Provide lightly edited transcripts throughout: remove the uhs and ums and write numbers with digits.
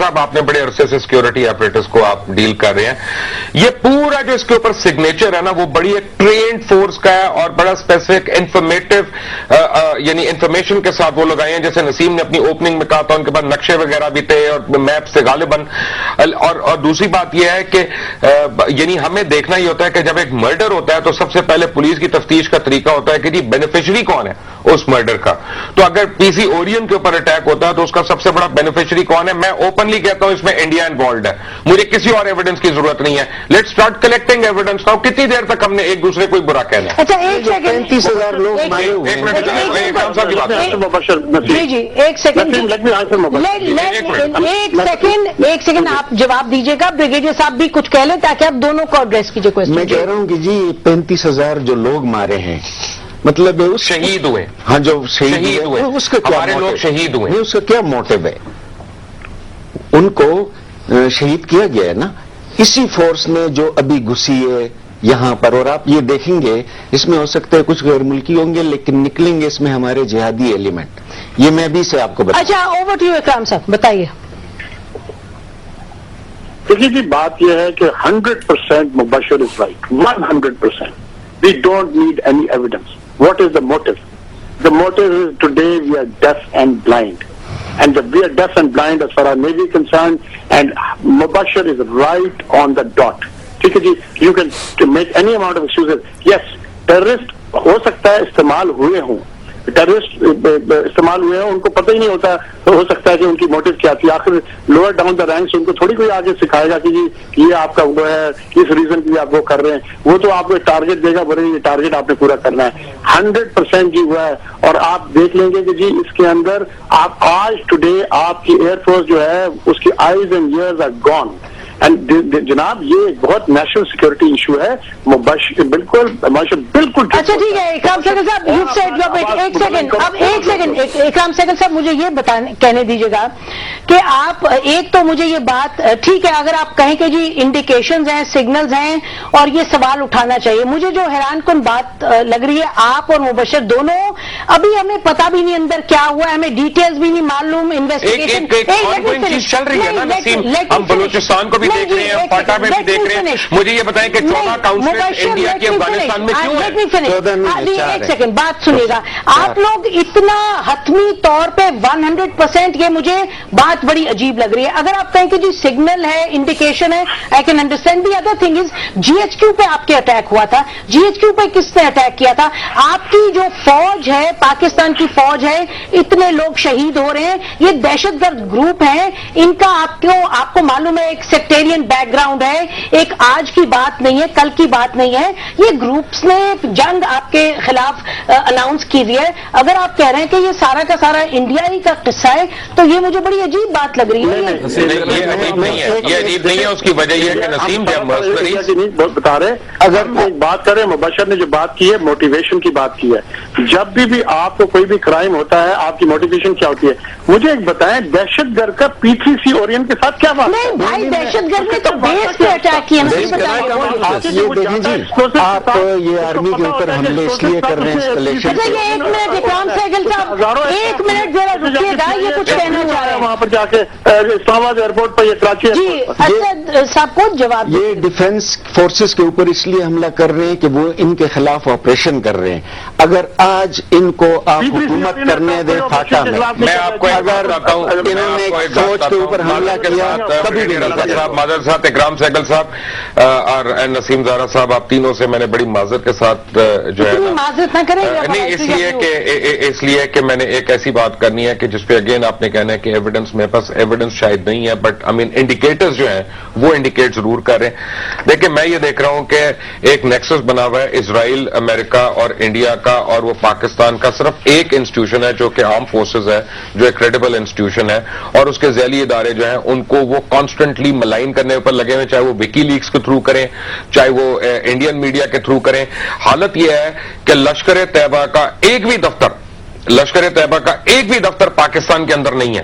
صاحب آپ نے بڑے عرصے سے سیکورٹی آپریٹرز کو آپ ڈیل کر رہے ہیں, یہ پورا جو اس کے اوپر سگنیچر ہے نا وہ بڑی ایک ٹرینڈ فورس کا ہے اور بڑا اسپیسیفک انفارمیٹو یعنی انفارمیشن کے ساتھ وہ لوگ آئے ہیں. جیسے نسیم نے اپنی اوپننگ میں کہا تھا ان کے پاس نقشے وغیرہ بھی تھے اور میپ سے غالباً. اور دوسری بات یہ ہے کہ یعنی ہمیں دیکھنا ہی ہوتا ہے کہ جب ایک مرڈر ہوتا ہے تو سب سے پہلے پولیس کی تفتیش کا طریقہ ہوتا ہے کہ جی بینیفیشری کون ہے اس مرڈر کا. تو اگر پی سی اورین کے اوپر اٹیک ہوتا ہے تو اس کا سب سے بڑا بینیفیشری کون ہے؟ میں اوپنلی کہتا ہوں اس میں انڈیا انوالوڈ ہے, مجھے کسی اور ایویڈنس کی ضرورت نہیں ہے. Let start collecting evidence. Now کتنی دیر تک ہم نے ایک دوسرے کو برا کہنا ہے؟ اچھا ایک سیکنڈ, 35,000 لوگ مارے ہوئے ہیں. جی جی ایک سیکنڈ ایک سیکنڈ آپ جواب دیجیے گا. بریگیڈیئر صاحب بھی کچھ کہہ لیں تاکہ آپ دونوں کو ایڈریس کیجیے. میں کہہ رہا ہوں کہ جی 35,000 جو لوگ مارے ہیں مطلب شہید ہوئے, ہاں جو شہید ہوئے اس کا کیا ہمارے لوگ شہید ہوئے, اس کا کیا موٹو ہے؟ ان کو شہید کیا گیا ہے نا اسی فورس نے جو ابھی گھسی ہے یہاں پر. اور آپ یہ دیکھیں گے اس میں ہو سکتا ہے کچھ غیر ملکی ہوں گے لیکن نکلیں گے اس میں ہمارے جہادی ایلیمنٹ. یہ میں بھی سے آپ کو بتاؤں. اچھا اوور ٹو یو اکرام صاحب بتائیے. دیکھیے جی بات یہ ہے کہ 100% مبشر is right, 100%. We don't need any evidence. What is the motive? The motive is today we are deaf and blind. And we are deaf and blind as far as Navy is concerned, and Mubashir is right on the dot. ٹھیک ہے جی, you can make any amount of excuses. Yes, terrorist ہو سکتا ہے استعمال ہوئے ہوں, terrorist استعمال ہوئے ہیں, ان کو پتہ ہی نہیں ہوتا ہو سکتا ہے کہ ان کی موٹو کیا تھی. آخر لوور ڈاؤن دا رینکس ان کو تھوڑی کوئی آگے سکھائے گا کہ جی یہ آپ کا وہ ہے, اس ریزن کے لیے آپ وہ کر رہے ہیں. وہ تو آپ کو ٹارگیٹ دے گا, بولے یہ ٹارگیٹ آپ نے پورا کرنا ہے. 100% جی ہوا ہے. اور آپ دیکھ لیں گے کہ جی اس کے اندر آپ آج ٹوڈے آپ کی ایئر فورس جو ہے اس کی eyes and ears are gone. جناب یہ بہت نیشنل سیکورٹی ایشو ہے. مبشر بالکل بالکل. اچھا ٹھیک ہے اکرام سیگل صاحب, یو سیڈ یور بٹ. ایک سیکنڈ, اب ایک سیکنڈ اکرام سیگل صاحب مجھے یہ کہنے دیجیے گا کہ آپ ایک تو مجھے یہ بات ٹھیک ہے اگر آپ کہیں کہ جی انڈیکیشنز ہیں سگنلز ہیں اور یہ سوال اٹھانا چاہیے. مجھے جو حیران کن بات لگ رہی ہے آپ اور مبشر دونوں ابھی ہمیں پتا بھی نہیں اندر کیا ہوا ہے, ہمیں ڈیٹیلز بھی نہیں معلوم. انویسٹیگیشن چل رہی ہے نا نسیم, ہم بلوچستان کو بھی دیکھ رہے ہیں, پاٹا میں بھی دیکھ رہے ہیں. مجھے یہ بتائیں کہ 14 کاؤنسلر انڈیا کی افغانستان میں کیوں ہے؟ ایک سیکنڈ بات سنیے گا. آپ لوگ اتنا حتمی طور پہ 100% یہ مجھے بات بڑی عجیب لگ رہی ہے. اگر آپ کہیں کہ جی سگنل ہے انڈیکیشن ہے I can understand. The other thing is G H Q پہ آپ کے اٹیک ہوا تھا. جی ایچ کیو پہ کس نے اٹیک کیا تھا؟ آپ کی جو فوج ہے پاکستان کی فوج ہے, اتنے لوگ شہید ہو رہے ہیں, یہ دہشت گرد گروپ ہیں. ان کا آپ کو معلوم ہے ایک سیکٹیرین بیک گراؤنڈ ہے, ایک آج کی بات نہیں ہے کل کی بات نہیں ہے. یہ گروپس نے جنگ آپ کے خلاف اناؤنس کی ہوئی ہے. اگر آپ کہہ رہے ہیں کہ یہ سارا کا سارا انڈیا ہی کا قصہ ہے تو یہ مجھے بڑی عجیب بات لگ رہی ہے. یہ عجیب نہیں ہے, اس کی وجہ یہ ہے کہ نسیم بتا رہے اگر ایک بات کریں, مبشر نے جو بات کی ہے موٹیویشن کی بات کی ہے. جب بھی آپ کو کوئی بھی کرائم ہوتا ہے آپ کی موٹیویشن کیا ہوتی ہے؟ مجھے ایک بتائیں دہشت گرد کا PTC اورین کے ساتھ کیا بات؟ نہیں بھائی دہشت گرد نے تو بیس پہ اٹیک کیا. آپ یہ آرمی کے اوپر حملے اس لیے کر رہے ہیں. ایک منٹ اکرام سیگل صاحب, ایک منٹ ذرا رکیے گا, یہ کچھ کہنا چاہ رہے ہیں وہاں پر جا کے اسلام آباد ایئرپورٹ پر, یہ کراچی. جی اچھا صاحب کو جواب. یہ ڈیفنس فورسز کے اوپر اس لیے حملہ کر رہے ہیں کہ وہ ان کے خلاف آپریشن کر رہے ہیں. اگر آج ان کو آپ حکومت کرنے دیں فاٹا میں آپ کو اگر انہوں نے فوج کے اوپر حملہ کیا کبھی بھی نہیں صاحب, معذرت صاحب اکرام سیگل صاحب اور نسیم زارا صاحب, آپ تینوں سے میں نے بڑی معذرت کے ساتھ جو ہے معذرت نہ کریں نہیں, اس لیے کہ میں نے ایک ایسی بات کرنی ہے کہ جس پہ اگین آپ نے کہنا ہے کہ ایویڈنس, میرے پاس ایویڈنس شاید نہیں ہے بٹ آئی مین انڈیکیٹرز جو ہیں وہ انڈیکیٹ ضرور کر رہے ہیں. دیکھیں میں یہ دیکھ رہا ہوں کہ ایک نیکسس بنا ہوا ہے اسرائیل, امریکہ اور انڈیا کا, اور وہ پاکستان کا صرف ایک انسٹیٹیوشن ہے جو کہ آرم فورسز ہے, جو ایک کریڈیبل انسٹیٹیوشن ہے, اور اس کے ذیلی ادارے جو ہیں ان کو وہ کانسٹنٹلی ملائن کرنے پر لگے ہوئے, چاہے وہ وکی لیکس کے تھرو کریں چاہے وہ انڈین میڈیا کے تھرو کریں. حالت یہ ہے کہ لشکر طیبہ کا ایک بھی دفتر پاکستان کے اندر نہیں ہے.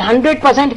100%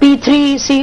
P3C